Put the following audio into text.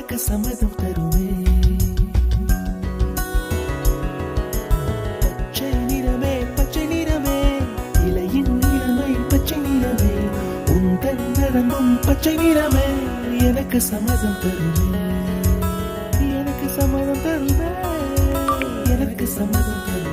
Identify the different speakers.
Speaker 1: எனக்கு சம்மதம் தருமே. பச்சை நிறமே பச்சை நிறமே, இலையின் நிறமை பச்சை நிறமே, உந்தன் நரம்பும் பச்சை நிறமே, எனக்கு சம்மதம் தருமே, எனக்கு சம்மதம் தருமே, எனக்கு சம்மதம் தருமே.